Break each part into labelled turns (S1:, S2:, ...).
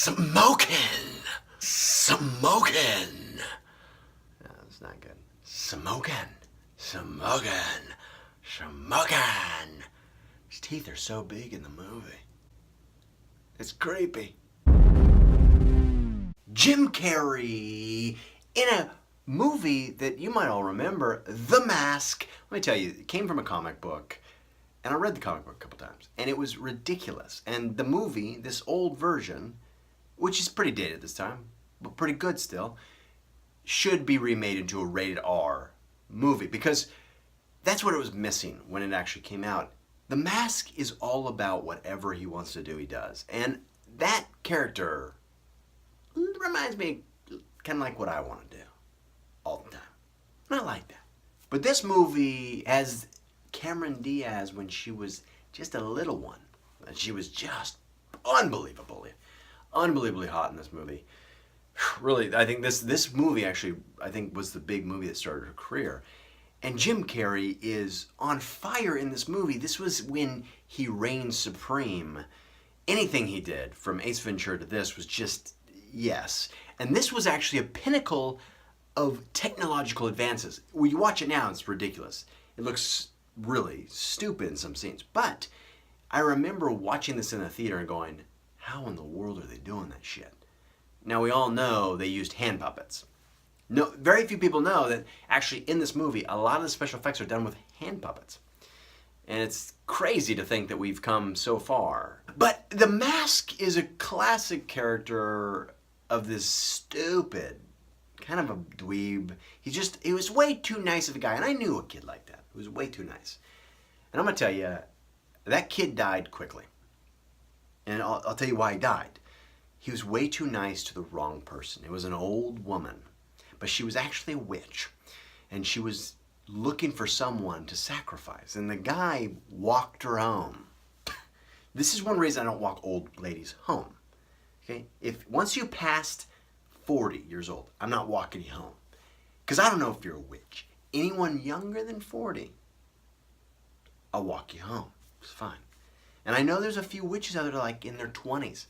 S1: Smoking. Smoking. No, that's not good. Smoking. Smoking. Smoking. His teeth are so big in the movie. It's creepy. Jim Carrey in a movie that you might all remember, The Mask. Let me tell you, it came from a comic book, and I read the comic book a couple times, and it was ridiculous. And the movie, this old version, which is pretty dated this time, but pretty good still, should be remade into a rated R movie, because that's what it was missing when it actually came out. The Mask is all about whatever he wants to do, he does. And that character reminds me kind of like what I want to do all the time. And I like that. But this movie has Cameron Diaz when she was just a little one. And she was just unbelievably hot in this movie. Really, I think this movie actually, I think, was the big movie that started her career. And Jim Carrey is on fire in this movie. This was when he reigned supreme. Anything he did, from Ace Ventura to this, was just yes. And this was actually a pinnacle of technological advances. When you watch it now, it's ridiculous. It looks really stupid in some scenes. But I remember watching this in the theater and going, how in the world are they doing that shit? Now, we all know they used hand puppets. No, very few people know that actually in this movie, a lot of the special effects are done with hand puppets. And it's crazy to think that we've come so far. But The Mask is a classic character of this stupid, kind of a dweeb. He was way too nice of a guy. And I knew a kid like that. He was way too nice. And I'm going to tell you, that kid died quickly. And I'll tell you why he died. He was way too nice to the wrong person. It was an old woman. But she was actually a witch, and she was looking for someone to sacrifice, and the guy walked her home. This is one reason I don't walk old ladies home. Okay? Once you passed 40 years old, I'm not walking you home, because I don't know if you're a witch. Anyone younger than 40, I'll walk you home. It's fine. And I know there's a few witches out there like in their 20s.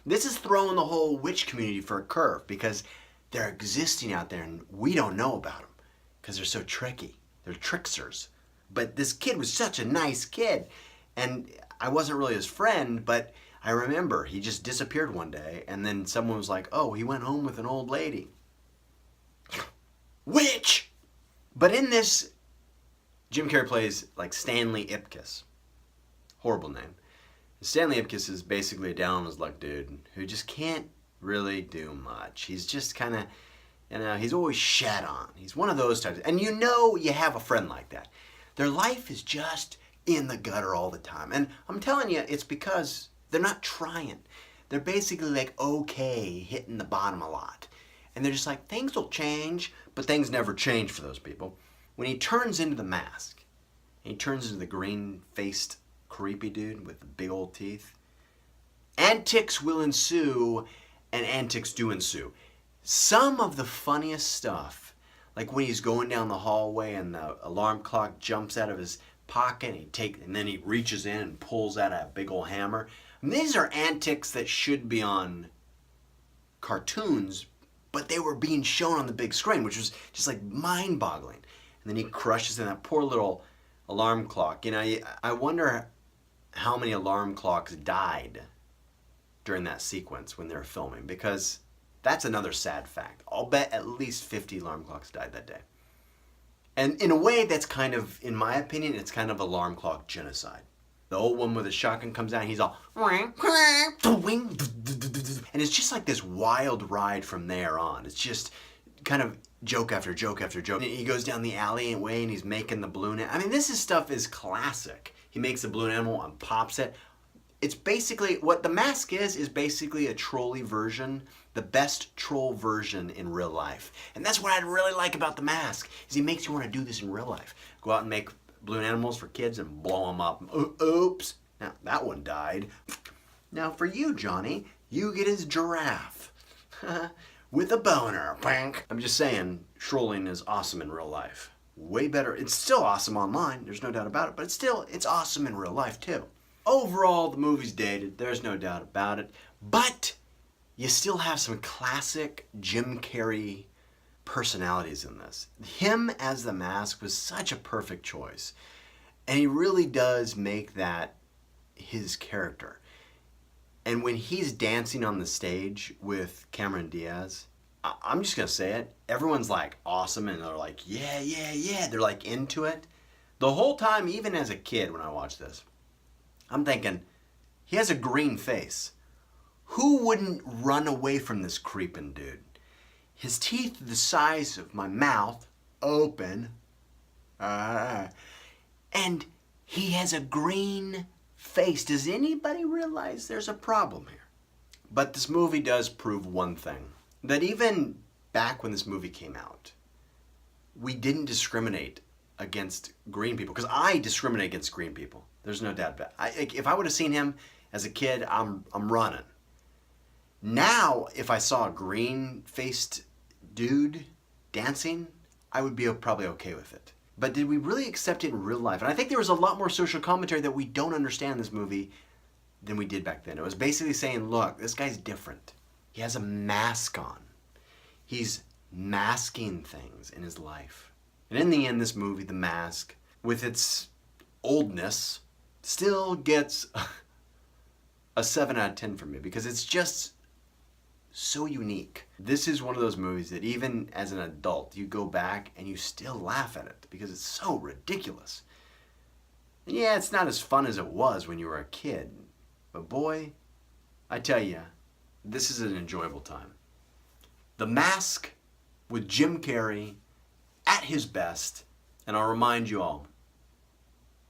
S1: This is throwing the whole witch community for a curve, because they're existing out there and we don't know about them because they're so tricky. They're tricksters. But this kid was such a nice kid, and I wasn't really his friend, but I remember he just disappeared one day, and then someone was like, oh, he went home with an old lady. Witch! But in this, Jim Carrey plays like Stanley Ipkiss. Horrible name. Stanley Ipkiss is basically a down on his luck dude who just can't really do much. He's just kind of, he's always shat on. He's one of those types. And you know you have a friend like that. Their life is just in the gutter all the time. And I'm telling you, it's because they're not trying. They're basically like, okay, hitting the bottom a lot. And they're just like, things will change, but things never change for those people. When he turns into the mask, and he turns into the green-faced, creepy dude with the big old teeth, antics will ensue, and antics do ensue. Some of the funniest stuff, like when he's going down the hallway and the alarm clock jumps out of his pocket and then he reaches in and pulls out a big old hammer. And these are antics that should be on cartoons, but they were being shown on the big screen, which was just like mind-boggling. And then he crushes in that poor little alarm clock. You know, I wonder how many alarm clocks died during that sequence when they were filming, because that's another sad fact. I'll bet at least 50 alarm clocks died that day. And in a way, that's kind of, in my opinion, it's kind of alarm clock genocide. The old one with a shotgun comes out and he's all, and it's just like this wild ride from there on. It's just kind of joke after joke after joke. And he goes down the alleyway and he's making the balloon. I mean, stuff is classic. He makes the balloon animal and pops it. It's basically, what The Mask is basically a trolley version, the best troll version in real life. And that's what I really like about The Mask, is he makes you want to do this in real life. Go out and make balloon animals for kids and blow them up. Oops, now that one died. Now for you, Johnny, you get his giraffe. With a boner. I'm just saying, trolling is awesome in real life. Way better. It's still awesome online, there's no doubt about it, but it's awesome in real life too. Overall, the movie's dated, there's no doubt about it, but you still have some classic Jim Carrey personalities in this. Him as the Mask was such a perfect choice. And he really does make that his character. And when he's dancing on the stage with Cameron Diaz, I'm just going to say it, everyone's like awesome and they're like, yeah, yeah, yeah. They're like into it. The whole time, even as a kid when I watched this, I'm thinking, he has a green face. Who wouldn't run away from this creeping dude? His teeth the size of my mouth, open, and he has a green face. Does anybody realize there's a problem here? But this movie does prove one thing, that even back when this movie came out, we didn't discriminate against green people, because I discriminate against green people. There's no doubt about it. If I would have seen him as a kid, I'm running. Now, if I saw a green-faced dude dancing, I would be probably okay with it. But did we really accept it in real life? And I think there was a lot more social commentary that we don't understand in this movie than we did back then. It was basically saying, look, this guy's different. He has a mask on. He's masking things in his life. And in the end, this movie, The Mask, with its oldness, still gets a 7 out of 10 from me, because it's just so unique. This is one of those movies that even as an adult, you go back and you still laugh at it because it's so ridiculous. And yeah, it's not as fun as it was when you were a kid, but boy, I tell you, this is an enjoyable time. The Mask with Jim Carrey at his best, and I'll remind you all,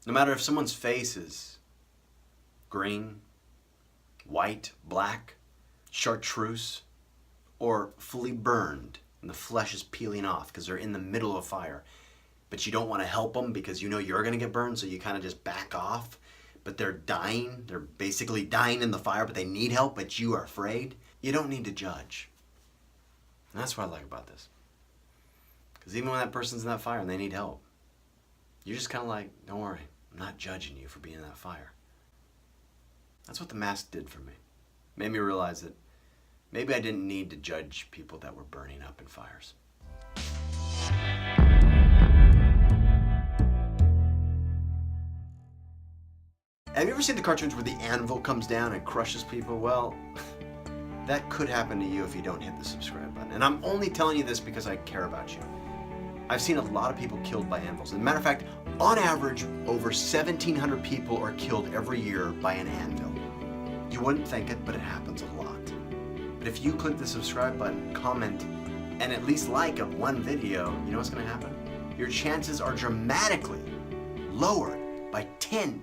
S1: no matter if someone's face is green, white, black, chartreuse, or fully burned and the flesh is peeling off because they're in the middle of fire, but you don't want to help them because you know you're going to get burned, so you kind of just back off, but they're dying, they're basically dying in the fire, but they need help, but you are afraid. You don't need to judge. And that's what I like about this. Because even when that person's in that fire and they need help, you're just kind of like, don't worry, I'm not judging you for being in that fire. That's what The Mask did for me. Made me realize that maybe I didn't need to judge people that were burning up in fires. Have you ever seen the cartoons where the anvil comes down and crushes people? Well, that could happen to you if you don't hit the subscribe button. And I'm only telling you this because I care about you. I've seen a lot of people killed by anvils. As a matter of fact, on average, over 1,700 people are killed every year by an anvil. You wouldn't think it, but it happens a lot. But if you click the subscribe button, comment, and at least like one video, you know what's going to happen? Your chances are dramatically lowered by 10%.